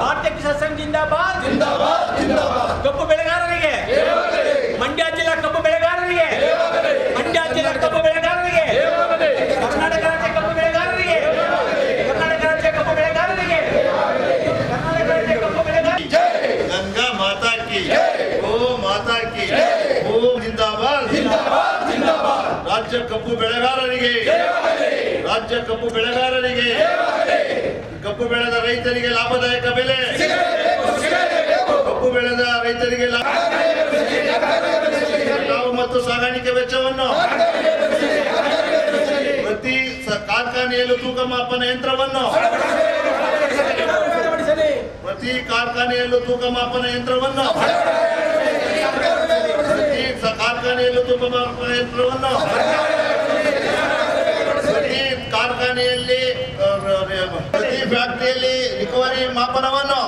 ಭಾರತೀಯ ಕಿಸಾನ್ ಸಂಘ ಜಿಂದಾಬಾದ್ ಕಬ್ಬು ಬೆಳೆಗಾರರಿಗೆ, ಮಂಡ್ಯ ಜಿಲ್ಲಾ ಕಬ್ಬು ಬೆಳೆಗಾರರಿಗೆ, ಮಂಡ್ಯ ಜಿಲ್ಲಾ ಕಬ್ಬು ಬೆಳೆಗಾರರಿಗೆ, ಕರ್ನಾಟಕ ರಾಜ್ಯ ಕಬ್ಬು ಬೆಳೆಗಾರರಿಗೆ, ಕರ್ನಾಟಕ ರಾಜ್ಯ ಕಬ್ಬು ಬೆಳೆಗಾರರಿಗೆ, ಕರ್ನಾಟಕ ರಾಜ್ಯ ಕಬ್ಬು ಬೆಳೆಗಾರರಿಗೆ ಗಂಗಾ ಮಾತಾ ಕಿ ಗೋ ಮಾತಾ ಕಿ ಓಂ ಜಿಂದಾಬಾದ್ ರಾಜ್ಯ ಕಬ್ಬು ಬೆಳೆಗಾರರಿಗೆ, ರಾಜ್ಯ ಕಬ್ಬು ಬೆಳೆಗಾರರಿಗೆ, ಕಬ್ಬು ಬೆಳೆದ ರೈತರಿಗೆ ಲಾಭದಾಯಕ ಬೆಲೆ, ಕಬ್ಬು ಬೆಳೆದ ರೈತರಿಗೆ ನಾವು ಮತ್ತು ಸಾಗಾಣಿಕೆ ವೆಚ್ಚವನ್ನು, ಪ್ರತಿ ಕಾರ್ಖಾನೆಯಲ್ಲೂ ತೂಕ ಮಾಪನ ಯಂತ್ರವನ್ನು, ಪ್ರತಿ ಕಾರ್ಖಾನೆಯಲ್ಲೂ ತೂಕ ಮಾಪನ ಯಂತ್ರವನ್ನು, ಪ್ರತಿ ಕಾರ್ಖಾನೆಯಲ್ಲೂ ತೂಕ ಮಾಪನ ಯಂತ್ರವನ್ನು, ಪ್ರತಿ ಕಾರ್ಖಾನೆಯಲ್ಲಿ ಪ್ರತಿ ಫ್ಯಾಕ್ಟರಿಯಲ್ಲಿ ರಿಕವರಿ ಮಾಪನವನ್ನು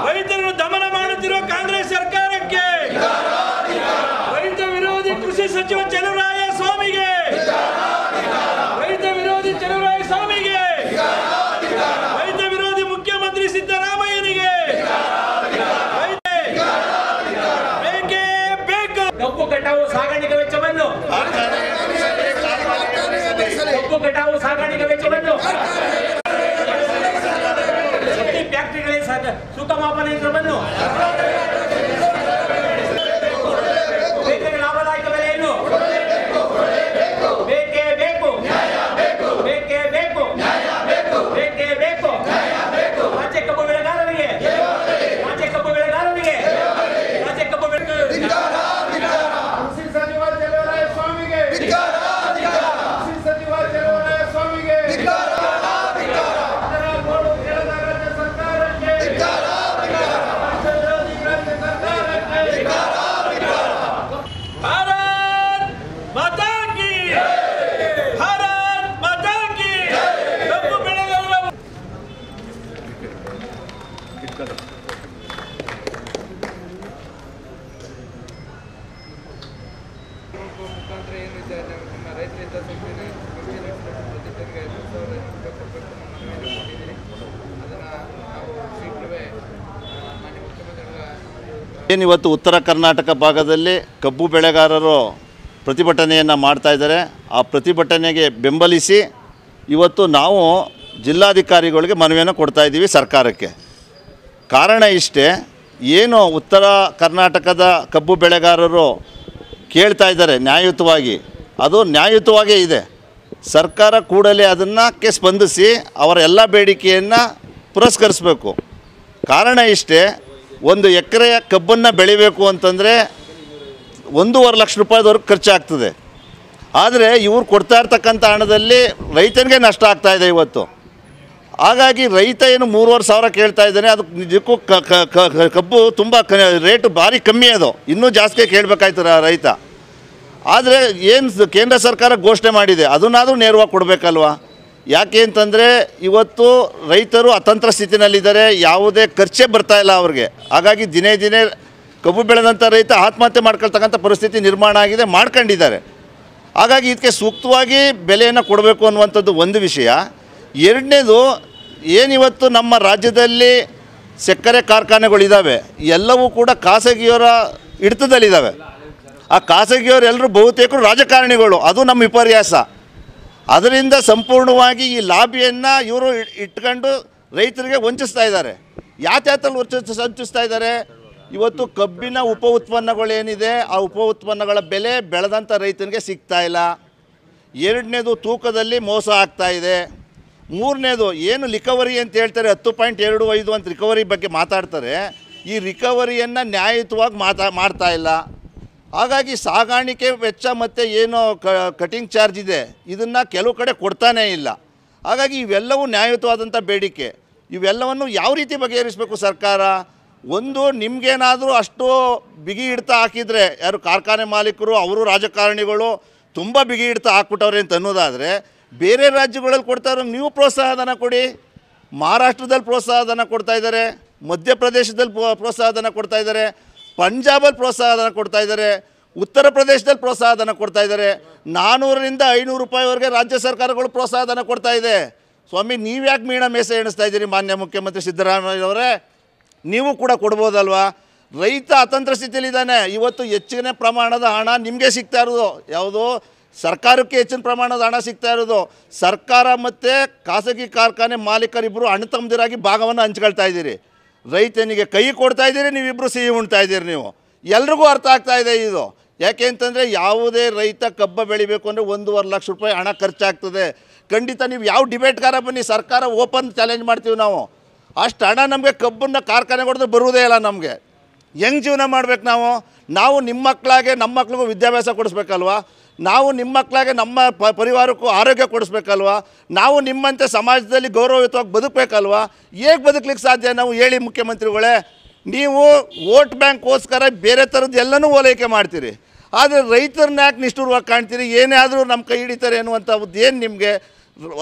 ರೈತರನ್ನು ದಮನ ಮಾಡುತ್ತಿರುವ ಕಾಂಗ್ರೆಸ್ ಸರ್ಕಾರಕ್ಕೆ, ರೈತ ವಿರೋಧಿ ಕೃಷಿ ಸಚಿವ ಚಲುವರಾಯ ಸ್ವಾಮಿಗೆ, ರೈತ ವಿರೋಧಿ ಚಲುವರಾಯ ಸ್ವಾಮಿಗೆ, ರೈತ ವಿರೋಧಿ ಮುಖ್ಯಮಂತ್ರಿ ಸಿದ್ದರಾಮಯ್ಯನಿಗೆ ಬೇಕೇ ಬೇಕು. ಕಬ್ಬು ಕಟಾವು ಸಾಗಾಣಿಕೆ ವೆಚ್ಚವನ್ನು, ಕಬ್ಬು ಕಟಾವು ಸಾಗಾಣಿಕೆ ವೆಚ್ಚವನ್ನು, ಫ್ಯಾಕ್ಟರಿಗಳಿಗೆ ತೂಕ ಮಾಪನ ಯಂತ್ರವನ್ನು, ರೈತರಿಗೆ ಲಾಭದಾಯಕ ಬೆಲೆಯನ್ನು ಬೇಕೇ ಬೇಕು, ಬೇಕೇ ಬೇಕು, ಬೇಕೇ ಬೇಕು. ರಾಜ್ಯ ಕಬ್ಬು ಬೆಳೆಗಾರರಿಗೆ, ರಾಜ್ಯ ಕಬ್ಬು ಬೆಳೆಗಾರರಿಗೆ, ರಾಜ್ಯ ಕಬ್ಬು ಬೆಳೆಗಾರರಿಗೆ ಕೃಷಿ ಸಚಿವ ಚಲುವರಾಯ ಸ್ವಾಮಿಗೆ, ಕೃಷಿ ಸಚಿವ ಚಲುವರಾಯ ಸ್ವಾಮಿಗೆ, ಮುಖಾಂತರ ಏನಿದೆ ನಮ್ಮ ರೈತರ ಹಿತಾಸಕ್ತಿನ ಪ್ರತಿನಿಧಿಗೆ 5,000 ರೂಪಾಯಿ ಕೊಡಬೇಕು ನಮ್ಮ ಮನವಿಯನ್ನು ಮಾಡಿದ್ದೀರಿ. ಅದನ್ನು ನಾವು ಶೀಘ್ರವೇ ಮಾನ್ಯ ಮುಖ್ಯಮಂತ್ರಿಗಳ ಏನಿವತ್ತು ಉತ್ತರ ಕರ್ನಾಟಕ ಭಾಗದಲ್ಲಿ ಕಬ್ಬು ಬೆಳೆಗಾರರು ಪ್ರತಿಭಟನೆಯನ್ನು ಮಾಡ್ತಾ ಇದ್ದಾರೆ. ಆ ಪ್ರತಿಭಟನೆಗೆ ಬೆಂಬಲಿಸಿ ಇವತ್ತು ನಾವು ಜಿಲ್ಲಾಧಿಕಾರಿಗಳಿಗೆ ಮನವಿಯನ್ನು ಕೊಡ್ತಾ ಇದ್ದೀವಿ ಸರ್ಕಾರಕ್ಕೆ. ಕಾರಣ ಇಷ್ಟೇ, ಏನು ಉತ್ತರ ಕರ್ನಾಟಕದ ಕಬ್ಬು ಬೆಳೆಗಾರರು ಕೇಳ್ತಾ ಇದ್ದಾರೆ ನ್ಯಾಯಯುತವಾಗಿ, ಅದು ನ್ಯಾಯಯುತವಾಗೇ ಇದೆ. ಸರ್ಕಾರ ಕೂಡಲೇ ಅದಕ್ಕೆ ಸ್ಪಂದಿಸಿ ಅವರ ಎಲ್ಲ ಬೇಡಿಕೆಯನ್ನು ಪುರಸ್ಕರಿಸಬೇಕು. ಕಾರಣ ಇಷ್ಟೇ, 1 ಎಕರೆ ಕಬ್ಬನ್ನು ಬೆಳಿಬೇಕು ಅಂತಂದರೆ 1.5 ಲಕ್ಷ ರೂಪಾಯಿದವರೆಗೆ ಖರ್ಚಾಗ್ತದೆ. ಆದರೆ ಇವ್ರು ಕೊಡ್ತಾ ಇರ್ತಕ್ಕಂಥ ಹಣದಲ್ಲಿ ರೈತನಿಗೆ ನಷ್ಟ ಆಗ್ತಾಯಿದೆ ಇವತ್ತು. ಹಾಗಾಗಿ ರೈತ ಏನು 3,500 ಕೇಳ್ತಾ ಇದ್ದಾನೆ, ಅದಕ್ಕೆ ನಿಜಕ್ಕೂ ಕಬ್ಬು ತುಂಬ ರೇಟು ಭಾರಿ ಕಮ್ಮಿ, ಅದು ಇನ್ನೂ ಜಾಸ್ತಿ ಕೇಳಬೇಕಾಯ್ತು ರೈತ. ಆದರೆ ಏನು ಕೇಂದ್ರ ಸರ್ಕಾರ ಘೋಷಣೆ ಮಾಡಿದೆ ಅದನ್ನಾದರೂ ನೇರವಾಗಿ ಕೊಡಬೇಕಲ್ವ? ಯಾಕೆ ಅಂತಂದರೆ ಇವತ್ತು ರೈತರು ಅತಂತ್ರ ಸ್ಥಿತಿನಲ್ಲಿದ್ದಾರೆ, ಯಾವುದೇ ಖರ್ಚೇ ಬರ್ತಾಯಿಲ್ಲ ಅವ್ರಿಗೆ. ಹಾಗಾಗಿ ದಿನೇ ದಿನೇ ಕಬ್ಬು ಬೆಳೆದಂಥ ರೈತ ಆತ್ಮಹತ್ಯೆ ಮಾಡ್ಕೊಳ್ತಕ್ಕಂಥ ಪರಿಸ್ಥಿತಿ ನಿರ್ಮಾಣ ಆಗಿದೆ, ಮಾಡ್ಕೊಂಡಿದ್ದಾರೆ. ಹಾಗಾಗಿ ಇದಕ್ಕೆ ಸೂಕ್ತವಾಗಿ ಬೆಲೆಯನ್ನು ಕೊಡಬೇಕು ಅನ್ನುವಂಥದ್ದು ಒಂದು ವಿಷಯ. ಎರಡನೇದು, ಏನಿವತ್ತು ನಮ್ಮ ರಾಜ್ಯದಲ್ಲಿ ಸಕ್ಕರೆ ಕಾರ್ಖಾನೆಗಳಿದ್ದಾವೆ, ಎಲ್ಲವೂ ಕೂಡ ಖಾಸಗಿಯವರ ಹಿಡಿತದಲ್ಲಿದ್ದಾವೆ. ಆ ಖಾಸಗಿಯವರೆಲ್ಲರೂ ಬಹುತೇಕರು ರಾಜಕಾರಣಿಗಳು, ಅದು ನಮ್ಮ ವಿಪರ್ಯಾಸ. ಅದರಿಂದ ಸಂಪೂರ್ಣವಾಗಿ ಈ ಲಾಬಿಯನ್ನು ಇವರು ಇಟ್ಕೊಂಡು ರೈತರಿಗೆ ವಂಚಿಸ್ತಾ ಇದ್ದಾರೆ. ಯಾತ್ಯಾತಲ್ಲಿ ವಂಚಿಸ್ತಾ ಇದ್ದಾರೆ? ಇವತ್ತು ಕಬ್ಬಿನ ಉಪ ಉತ್ಪನ್ನಗಳೇನಿದೆ ಆ ಉಪ ಉತ್ಪನ್ನಗಳ ಬೆಲೆ ಬೆಳೆದಂಥ ರೈತನಿಗೆ ಸಿಗ್ತಾ ಇಲ್ಲ. ಎರಡನೇದು, ತೂಕದಲ್ಲಿ ಮೋಸ ಆಗ್ತಾಯಿದೆ. ಮೂರನೇದು, ಏನು ರಿಕವರಿ ಅಂತ ಹೇಳ್ತಾರೆ 10.25 ಅಂತ ರಿಕವರಿ ಬಗ್ಗೆ ಮಾತಾಡ್ತಾರೆ, ಈ ರಿಕವರಿಯನ್ನು ನ್ಯಾಯಯುತವಾಗಿ ಮಾಡ್ತಾ ಇಲ್ಲ. ಹಾಗಾಗಿ ಸಾಗಾಣಿಕೆ ವೆಚ್ಚ ಮತ್ತು ಏನು ಕಟಿಂಗ್ ಚಾರ್ಜ್ ಇದೆ ಇದನ್ನು ಕೆಲವು ಕಡೆ ಕೊಡ್ತಾನೇ ಇಲ್ಲ. ಹಾಗಾಗಿ ಇವೆಲ್ಲವೂ ನ್ಯಾಯಯುತವಾದಂಥ ಬೇಡಿಕೆ. ಇವೆಲ್ಲವನ್ನು ಯಾವ ರೀತಿ ಬಗೆಹರಿಸಬೇಕು ಸರ್ಕಾರ? ಒಂದು, ನಿಮಗೇನಾದರೂ ಅಷ್ಟು ಬಿಗಿ ಹಿಡ್ತಾ ಹಾಕಿದರೆ, ಯಾರು ಕಾರ್ಖಾನೆ ಮಾಲೀಕರು ಅವರು ರಾಜಕಾರಣಿಗಳು ತುಂಬ ಬಿಗಿ ಹಿಡ್ತಾ ಹಾಕ್ಬಿಟ್ಟವ್ರೆ ಅಂತ ಅನ್ನೋದಾದರೆ, ಬೇರೆ ರಾಜ್ಯಗಳಲ್ಲಿ ಕೊಡ್ತಾ ಇರೋ ನೀವು ಪ್ರೋತ್ಸಾಹಧನ ಕೊಡಿ. ಮಹಾರಾಷ್ಟ್ರದಲ್ಲಿ ಪ್ರೋತ್ಸಾಹಧನ ಕೊಡ್ತಾಯಿದ್ದಾರೆ, ಮಧ್ಯಪ್ರದೇಶದಲ್ಲಿ ಪ್ರೋತ್ಸಾಹಧನ ಕೊಡ್ತಾಯಿದ್ದಾರೆ, ಪಂಜಾಬಲ್ಲಿ ಪ್ರೋತ್ಸಾಹಧನ ಕೊಡ್ತಾಯಿದ್ದಾರೆ, ಉತ್ತರ ಪ್ರದೇಶದಲ್ಲಿ ಪ್ರೋತ್ಸಾಹಧನ ಕೊಡ್ತಾಯಿದ್ದಾರೆ. 400ರಿಂದ 500 ರೂಪಾಯಿವರೆಗೆ ರಾಜ್ಯ ಸರ್ಕಾರಗಳು ಪ್ರೋತ್ಸಾಹಧನ ಕೊಡ್ತಾಯಿದೆ. ಸ್ವಾಮಿ ನೀವ್ಯಾಕೆ ಮೀಣ ಮೇಸೆ ಎಣಿಸ್ತಾ ಇದ್ದೀರಿ ಮಾನ್ಯ ಮುಖ್ಯಮಂತ್ರಿ ಸಿದ್ದರಾಮಯ್ಯವರೇ? ನೀವು ಕೂಡ ಕೊಡ್ಬೋದಲ್ವಾ? ರೈತ ಅತಂತ್ರ ಸ್ಥಿತಿಯಲ್ಲಿದ್ದಾನೆ. ಇವತ್ತು ಹೆಚ್ಚಿನ ಪ್ರಮಾಣದ ಹಣ ನಿಮಗೆ ಸಿಗ್ತಾ ಇರೋದು ಯಾವುದು? ಸರ್ಕಾರಕ್ಕೆ ಹೆಚ್ಚಿನ ಪ್ರಮಾಣದ ಹಣ ಸಿಗ್ತಾ ಇರೋದು. ಸರ್ಕಾರ ಮತ್ತು ಖಾಸಗಿ ಕಾರ್ಖಾನೆ ಮಾಲೀಕರಿಬ್ಬರು ಅಣ್ಣ ತಮ್ಮದಿರಾಗಿ ಭಾಗವನ್ನು ಹಂಚ್ಕೊಳ್ತಾ ಇದ್ದೀರಿ. ರೈತನಿಗೆ ಕೈ ಕೊಡ್ತಾ ಇದ್ದೀರಿ, ನೀವಿಬ್ಬರು ಸಿಹಿ ಉಣ್ತಾ ಇದ್ದೀರಿ. ನೀವು ಎಲ್ರಿಗೂ ಅರ್ಥ ಆಗ್ತಾ ಇದೆ ಇದು. ಯಾಕೆ ಅಂತಂದರೆ ಯಾವುದೇ ರೈತ ಕಬ್ಬ ಬೆಳಿಬೇಕು ಅಂದರೆ 1.5 ಲಕ್ಷ ರೂಪಾಯಿ ಹಣ ಖರ್ಚಾಗ್ತದೆ. ಖಂಡಿತ ನೀವು ಯಾವ ಡಿಬೇಟ್ಗಾರ ಬನ್ನಿ, ಸರ್ಕಾರ ಓಪನ್ ಚಾಲೆಂಜ್ ಮಾಡ್ತೀವಿ ನಾವು. ಅಷ್ಟು ಹಣ ನಮಗೆ ಕಬ್ಬನ್ನು ಕಾರ್ಖಾನೆ ಹೊಡೆದ್ರೆ ಬರುವುದೇ ಇಲ್ಲ. ನಮಗೆ ಹೆಂಗೆ ಜೀವನ ಮಾಡ್ಬೇಕು ನಾವು ನಿಮ್ಮ ಮಕ್ಕಳಾಗೆ ನಮ್ಮ ಮಕ್ಳಿಗೂ ವಿದ್ಯಾಭ್ಯಾಸ ಕೊಡಿಸ್ಬೇಕಲ್ವಾ? ನಾವು ನಿಮ್ಮ ಮಕ್ಕಳಾಗೆ ನಮ್ಮ ಪರಿವಾರಕ್ಕೂ ಆರೋಗ್ಯ ಕೊಡಿಸ್ಬೇಕಲ್ವಾ? ನಾವು ನಿಮ್ಮಂತೆ ಸಮಾಜದಲ್ಲಿ ಗೌರವಯುತವಾಗಿ ಬದುಕಬೇಕಲ್ವಾ? ಹೇಗೆ ಬದುಕಲಿಕ್ಕೆ ಸಾಧ್ಯ ನಾವು ಹೇಳಿ ಮುಖ್ಯಮಂತ್ರಿಗಳೇ? ನೀವು ವೋಟ್ ಬ್ಯಾಂಕ್ಗೋಸ್ಕರ ಬೇರೆ ಥರದ್ದು ಎಲ್ಲನೂ ಓಲೈಕೆ ಮಾಡ್ತೀರಿ, ಆದರೆ ರೈತರನ್ನ ಯಾಕೆ ನಿಷ್ಠುರವಾಗಿ ಕಾಣ್ತೀರಿ? ಏನೇ ಆದರೂ ನಮ್ಮ ಕೈ ಹಿಡಿತಾರೆ ಅನ್ನುವಂಥದ್ದು ಏನು ನಿಮಗೆ?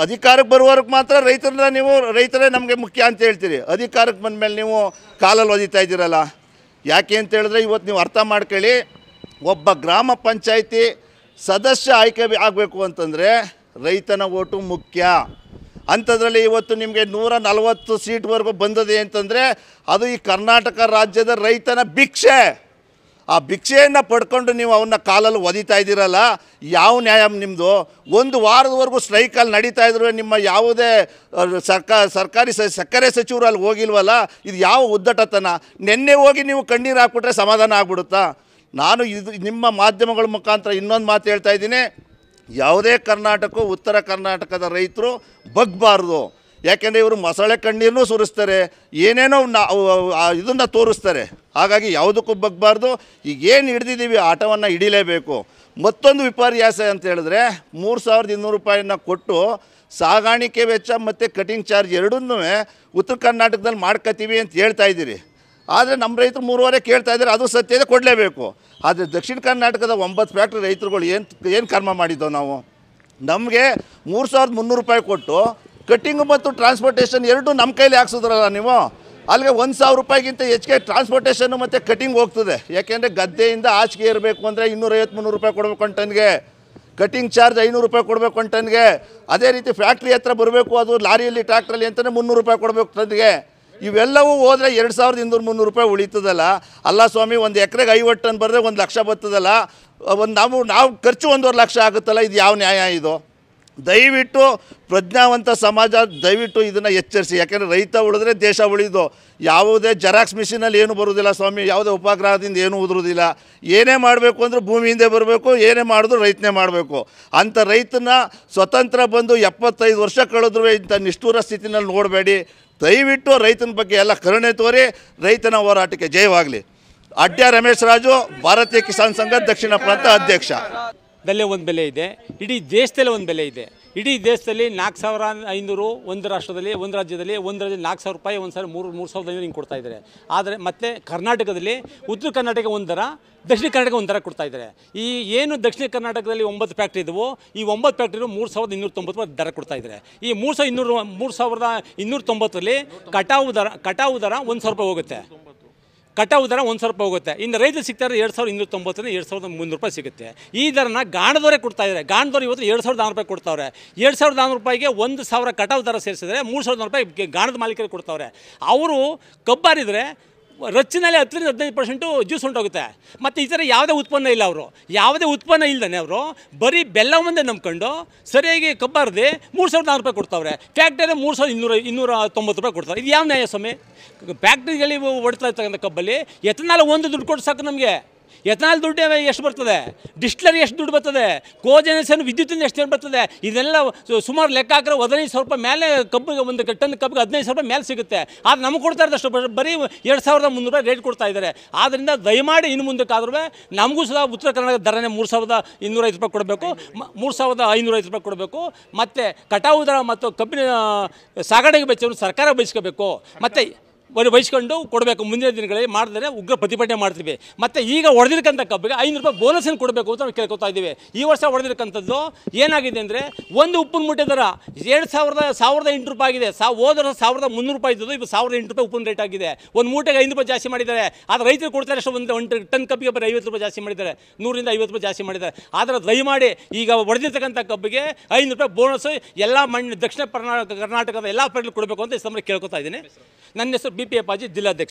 ಅಧಿಕಾರಕ್ಕೆ ಬರುವವರೆಗೆ ಮಾತ್ರ ರೈತರೇ ನಮಗೆ ಮುಖ್ಯ ಅಂತ ಹೇಳ್ತೀರಿ. ಅಧಿಕಾರಕ್ಕೆ ಬಂದ ಮೇಲೆ ನೀವು ಕಾಲಲ್ಲಿ ಒದಿತಾ ಇದ್ದೀರಲ್ಲ. ಯಾಕೆ ಅಂತ ಹೇಳಿದ್ರೆ ಇವತ್ತು ನೀವು ಅರ್ಥ ಮಾಡ್ಕೊಳ್ಳಿ, ಒಬ್ಬ ಗ್ರಾಮ ಪಂಚಾಯಿತಿ ಸದಸ್ಯ ಆಯ್ಕೆ ಆಗಬೇಕು ಅಂತಂದರೆ ರೈತನ ಓಟು ಮುಖ್ಯ. ಅಂಥದ್ರಲ್ಲಿ ಇವತ್ತು ನಿಮಗೆ 140 ಸೀಟ್ವರೆಗೂ ಬಂದದೆ ಅಂತಂದರೆ ಅದು ಈ ಕರ್ನಾಟಕ ರಾಜ್ಯದ ರೈತನ ಭಿಕ್ಷೆ. ಆ ಭಿಕ್ಷೆಯನ್ನು ಪಡ್ಕೊಂಡು ನೀವು ಅವನ್ನ ಕಾಲಲ್ಲಿ ಒದಿತಾ ಇದ್ದೀರಲ್ಲ, ಯಾವ ನ್ಯಾಯ ನಿಮ್ಮದು? 1 ವಾರದವರೆಗೂ ಸ್ಟ್ರೈಕಲ್ಲಿ ನಡೀತಾ ಇದ್ರು, ನಿಮ್ಮ ಯಾವುದೇ ಸರ್ಕಾರಿ ಸಕ್ಕರೆ ಸಚಿವರು ಅಲ್ಲಿ ಹೋಗಿಲ್ವಲ್ಲ. ಇದು ಯಾವ ಉದ್ದಟತನ? ನಿನ್ನೆ ಹೋಗಿ ನೀವು ಕಣ್ಣೀರು ಹಾಕ್ಬಿಟ್ರೆ ಸಮಾಧಾನ ಆಗ್ಬಿಡುತ್ತಾ? ನಾನು ನಿಮ್ಮ ಮಾಧ್ಯಮಗಳ ಮುಖಾಂತರ ಇನ್ನೊಂದು ಮಾತು ಹೇಳ್ತಾ ಇದ್ದೀನಿ, ಯಾವುದೇ ಉತ್ತರ ಕರ್ನಾಟಕದ ರೈತರು ಬಗ್ಬಾರ್ದು. ಯಾಕೆಂದರೆ ಇವರು ಮೊಸಳೆ ಕಣ್ಣೀರನ್ನೂ ಸುರಿಸ್ತಾರೆ, ಏನೇನೋ ಇದನ್ನು ತೋರಿಸ್ತಾರೆ. ಹಾಗಾಗಿ ಯಾವುದಕ್ಕೂ ಬಗ್ಬಾರ್ದು. ಈಗ ಏನು ಹಿಡ್ದಿದ್ದೀವಿ ಆಟವನ್ನು ಹಿಡಿಲೇಬೇಕು. ಮತ್ತೊಂದು ವಿಪರ್ಯಾಸ ಅಂತ ಹೇಳಿದ್ರೆ 3200 ರೂಪಾಯಿನ ಕೊಟ್ಟು ಸಾಗಾಣಿಕೆ ವೆಚ್ಚ ಮತ್ತು ಕಟಿಂಗ್ ಚಾರ್ಜ್ ಎರಡನ್ನೂ ಉತ್ತರ ಕರ್ನಾಟಕದಲ್ಲಿ ಮಾಡ್ಕೋತೀವಿ ಅಂತ ಹೇಳ್ತಾ ಇದ್ದೀರಿ. ಆದರೆ ನಮ್ಮ ರೈತರು 3.5 ಕೇಳ್ತಾ ಇದ್ದಾರೆ, ಅದು ಸತ್ಯ ಇದೆ, ಕೊಡಲೇಬೇಕು. ಆದರೆ ದಕ್ಷಿಣ ಕರ್ನಾಟಕದ 9 ಫ್ಯಾಕ್ಟ್ರಿ ರೈತರುಗಳು ಏನು ಕರ್ಮ ಮಾಡಿದ್ದೋ ನಾವು? ನಮಗೆ 3300 ರೂಪಾಯಿ ಕೊಟ್ಟು ಕಟ್ಟಿಂಗು ಮತ್ತು ಟ್ರಾನ್ಸ್ಪೋರ್ಟೇಷನ್ ಎರಡೂ ನಮ್ಮ ಕೈಲಿ ಹಾಕ್ಸಿದ್ರಲ್ಲ ನೀವು. ಅಲ್ಲಿಗೆ 1000 ರೂಪಾಯಿಗಿಂತ ಹೆಚ್ಚಿಗೆ ಟ್ರಾನ್ಸ್ಪೋರ್ಟೇಷನ್ನು ಮತ್ತು ಕಟ್ಟಿಂಗ್ ಹೋಗ್ತದೆ. ಯಾಕೆಂದರೆ ಗದ್ದೆಯಿಂದ ಆಚೆಗೆ ಇರಬೇಕು ಅಂದರೆ 250-300 ರೂಪಾಯಿ ಕೊಡಬೇಕು ಒಂದು ಟನ್ಗೆ. ಕಟ್ಟಿಂಗ್ ಚಾರ್ಜ್ 500 ರೂಪಾಯಿ ಕೊಡಬೇಕು ಒಂದು ಟನ್ಗೆ. ಅದೇ ರೀತಿ ಫ್ಯಾಕ್ಟ್ರಿ ಹತ್ರ ಬರಬೇಕು, ಅದು ಲಾರಿಯಲ್ಲಿ ಟ್ರ್ಯಾಕ್ಟ್ರಲ್ಲಿ ಅಂತಲೇ 300 ರೂಪಾಯಿ ಕೊಡಬೇಕು ಟನ್ಗೆ. ಇವೆಲ್ಲವೂ ಹೋದರೆ 2200-300 ರೂಪಾಯಿ ಉಳಿತದಲ್ಲ. ಅಲ್ಲ ಸ್ವಾಮಿ, ಒಂದು ಎಕರೆಗೆ 50 ಟನ್ ಬರೆದ್ರೆ 1 ಲಕ್ಷ ಬರ್ತದಲ್ಲ. ನಾವು ಖರ್ಚು 1.5 ಲಕ್ಷ ಆಗುತ್ತಲ್ಲ. ಇದು ಯಾವ ನ್ಯಾಯ ಇದು? ದಯವಿಟ್ಟು ಪ್ರಜ್ಞಾವಂತ ಸಮಾಜ ದಯವಿಟ್ಟು ಇದನ್ನು ಎಚ್ಚರಿಸಿ. ಯಾಕೆಂದರೆ ರೈತ ಉಳಿದ್ರೆ ದೇಶ ಉಳಿದು. ಯಾವುದೇ ಜೆರಾಕ್ಸ್ ಮಿಷಿನಲ್ಲಿ ಏನೂ ಬರೋದಿಲ್ಲ ಸ್ವಾಮಿ, ಯಾವುದೇ ಉಪಗ್ರಹದಿಂದ ಏನೂ ಉದುರೋದಿಲ್ಲ. ಏನೇ ಮಾಡಬೇಕು ಅಂದರೆ ಭೂಮಿಯಿಂದೇ ಬರಬೇಕು, ಏನೇ ಮಾಡಿದ್ರು ರೈತನೇ ಮಾಡಬೇಕು. ಅಂಥ ರೈತನ ಸ್ವತಂತ್ರ ಬಂದು 75 ವರ್ಷ ಕಳೆದ್ರೂ ಇಂಥ ನಿಷ್ಠೂರ ಸ್ಥಿತಿನಲ್ಲಿ ನೋಡಬೇಡಿ. ದಯವಿಟ್ಟು ರೈತನ ಬಗ್ಗೆ ಎಲ್ಲ ಕರುಣೆ ತೋರಿ. ರೈತನ ಹೋರಾಟಕ್ಕೆ ಜಯವಾಗಲಿ. ಅಡ್ಯ ರಮೇಶ್ ರಾಜು, ಭಾರತೀಯ ಕಿಸಾನ್ ಸಂಘ ದಕ್ಷಿಣ ಪ್ರಾಂತ ಅಧ್ಯಕ್ಷ. ಬೆಲೆ ಒಂದು ಬೆಲೆ ಇದೆ, ಇಡೀ ದೇಶದಲ್ಲೇ ಒಂದು ಬೆಲೆ ಇದೆ. ಇಡೀ ದೇಶದಲ್ಲಿ 4500 ಒಂದು ರಾಜ್ಯದಲ್ಲಿ 4000 ರೂಪಾಯಿ, ಒಂದು ಸಾರಿ 3500 ಹಿಂಗೆ ಕೊಡ್ತಾ ಇದ್ದಾರೆ. ಆದರೆ ಮತ್ತೆ ಕರ್ನಾಟಕದಲ್ಲಿ ಉತ್ತರ ಕರ್ನಾಟಕ ಒಂದು ದರ, ದಕ್ಷಿಣ ಕರ್ನಾಟಕ ಒಂದು ದರ ಕೊಡ್ತಾ ಇದ್ದಾರೆ. ಈ ಏನು ದಕ್ಷಿಣ ಕರ್ನಾಟಕದಲ್ಲಿ 9 ಫ್ಯಾಕ್ಟ್ರಿ ಇದ್ದವು, ಈ 9 ಫ್ಯಾಕ್ಟ್ರಿಗೂ 3290 ರೂಪಾಯಿ ದರ ಕೊಡ್ತಾ ಇದ್ದಾರೆ. ಈ 3290ರಲ್ಲಿ ಕಟಾವು ದರ 1000 ರೂಪಾಯಿ ಹೋಗುತ್ತೆ. ಕಟಾವು ದರ 1000 ರೂಪಾಯಿ ಹೋಗುತ್ತೆ. ಇನ್ನು ರೈತರು ಸಿಗ್ತಾರೆ 2290 2300 ರೂಪಾಯಿ ಸಿಗುತ್ತೆ. ಈ ದರನ ಗಾಣದವರೇ ಕೊಡ್ತಾ ಇದ್ದಾರೆ. ಗಾಣದವ್ರು ಇವತ್ತು 2400 ರೂಪಾಯಿ ಕೊಡ್ತಾವ್ರೆ. 2400 ರೂಪಾಯಿಗೆ 1000 ಕಟಾವು ದರ ಸೇರಿಸಿದ್ರೆ 3000 ರೂಪಾಯಿ ಗಾಣದ ಮಾಲೀಕರಿಗೆ ಕೊಡ್ತಾವ್ರೆ. ಅವರು ಕಬ್ಬಾರಿದ್ರೆ ರಚ್ಚಿನಲ್ಲಿ 10-15% ಜ್ಯೂಸ್ ಹೊಂಟೋಗುತ್ತೆ. ಮತ್ತು ಈ ಥರ ಯಾವುದೇ ಉತ್ಪನ್ನ ಇಲ್ಲ. ಅವರು ಯಾವುದೇ ಉತ್ಪನ್ನ ಇಲ್ಲದೇ ಅವರು ಬರೀ ಬೆಲ್ಲ ಒಂದೇ ನಂಬ್ಕೊಂಡು ಸರಿಯಾಗಿ ಕಬ್ಬಾರದೆ 3400 ರೂಪಾಯಿ ಕೊಡ್ತಾವ್ರೆ. ಫ್ಯಾಕ್ಟ್ರಿಯಲ್ಲಿ 3290 ರೂಪಾಯಿ ಕೊಡ್ತಾರೆ. ಇದು ಯಾವ ನ್ಯಾಯ ಸ್ವಾಮಿ? ಫ್ಯಾಕ್ಟ್ರಿಗಳಿಗೆ ಹೊಡ್ತಾ ಇರ್ತಕ್ಕಂಥ ಕಬ್ಬಲ್ಲಿ ಎಥನಾಲ್ ಒಂದು ದುಡ್ಡು ಕೊಟ್ಟು ಸಾಕು ನಮಗೆ. ಎಥನಾಲ್ ದುಡ್ಡು ಎಷ್ಟು ಬರ್ತದೆ? ಡಿಸ್ಟಿಲರಿ ಎಷ್ಟು ದುಡ್ಡು ಬರ್ತದೆ? ಕೋಜೆನರೇಷನ್ ವಿದ್ಯುತ್ತಿಂದ ಎಷ್ಟು ಬರ್ತದೆ? ಇದೆಲ್ಲ ಸುಮಾರು ಲೆಕ್ಕ ಹಾಕಿದ್ರೆ 15,000 ರೂಪಾಯಿ ಮೇಲೆ ಕಬ್ಬಿಗೆ, ಒಂದು ಟನ್ ಕಬ್ಬಿಗೆ 15,000 ರೂಪಾಯಿ ಮೇಲೆ ಸಿಗುತ್ತೆ. ಆದರೆ ನಮಗೆ ಕೊಡ್ತಾ ಇರೋದಷ್ಟು ಬರೀ 2300 ರೂಪಾಯಿ ರೇಟ್ ಕೊಡ್ತಾ ಇದ್ದಾರೆ. ಆದ್ದರಿಂದ ದಯಮಾಡಿ ಇನ್ನು ಮುಂದಕ್ಕಾದ್ರೂ ನಮಗೂ ಸಹ ಉತ್ತರ ಕರ್ನಾಟಕದ ದರನೇ 3250 ರೂಪಾಯಿ ಕೊಡಬೇಕು, 3550 ರೂಪಾಯಿ ಕೊಡಬೇಕು. ಮತ್ತು ಕಟಾವು ದರ ಮತ್ತು ಕಬ್ಬಿನ ಸಾಗಾಣಿಕೆ ವೆಚ್ಚವನ್ನು ಸರ್ಕಾರ ಬಯಸ್ಕೋಬೇಕು. ಮತ್ತು ವಹಿಸ್ಕೊಂಡು ಕೊಡಬೇಕು. ಮುಂದಿನ ದಿನಗಳಲ್ಲಿ ಮಾಡಿದ್ರೆ ಉಗ್ರ ಪ್ರತಿಭಟನೆ ಮಾಡ್ತೀವಿ. ಮತ್ತು ಈಗ ಹೊಡೆದಿರ್ತಕ್ಕಂಥ ಕಬ್ಬಿಗೆ 500 ರೂಪಾಯಿ ಬೋನಸನ್ನು ಕೊಡಬೇಕು ಅಂತ ನಾವು ಕೇಳ್ಕೊತಾ ಇದ್ದೀವಿ. ಈ ವರ್ಷ ಹೊಡೆದಿರ್ತಕ್ಕಂಥದ್ದು ಏನಾಗಿದೆ ಅಂದರೆ ಒಂದು ಉಪ್ಪಿನ ಮೂಟೆ ದರ 1,800 ರೂಪಾಯಿ ಆಗಿದೆ. ಹೋದ ವರ್ಷ 1,300 ರೂಪಾಯಿ ಇದ್ದದ್ದು ಈಗ 1,800 ರೂಪಾಯಿ ಉಪ್ಪಿನ ರೇಟ್ ಆಗಿದೆ. ಒಂದು ಮೂಟೆಗೆ 5 ರೂಪಾಯಿ ಜಾಸ್ತಿ ಮಾಡಿದ್ದಾರೆ. ಆದರೆ ರೈತರು ಕೊಡ್ತಾರೆ ಅಷ್ಟು ಒಂದು ಟನ್ ಕಬ್ಬಿಗೆ ಬರೀ 50 ರೂಪಾಯಿ ಜಾಸ್ತಿ ಮಾಡಿದ್ದಾರೆ, 100ರಿಂದ 50 ರೂಪಾಯಿ ಜಾಸ್ತಿ ಮಾಡಿದ್ದಾರೆ. ಆದರೆ ದಯಮಾಡಿ ಈಗ ಹೊಡೆದಿರ್ತಕ್ಕಂಥ ಕಬ್ಬಿಗೆ 500 ರೂಪಾಯಿ ಬೋನಸ್ ಎಲ್ಲ ದಕ್ಷಿಣ ಕರ್ನಾಟಕದ ಎಲ್ಲ ಪಡೆಗಳು ಕೊಡಬೇಕು ಅಂತ ಈ ಸಮಯ ಕೇಳ್ಕೊತಾ ಇದ್ದೀನಿ. ನನ್ನ ಹೆಸರು BP ಅಪ್ಪಾಜಿ, ಜಿಲ್ಲಾಧ್ಯಕ್ಷ.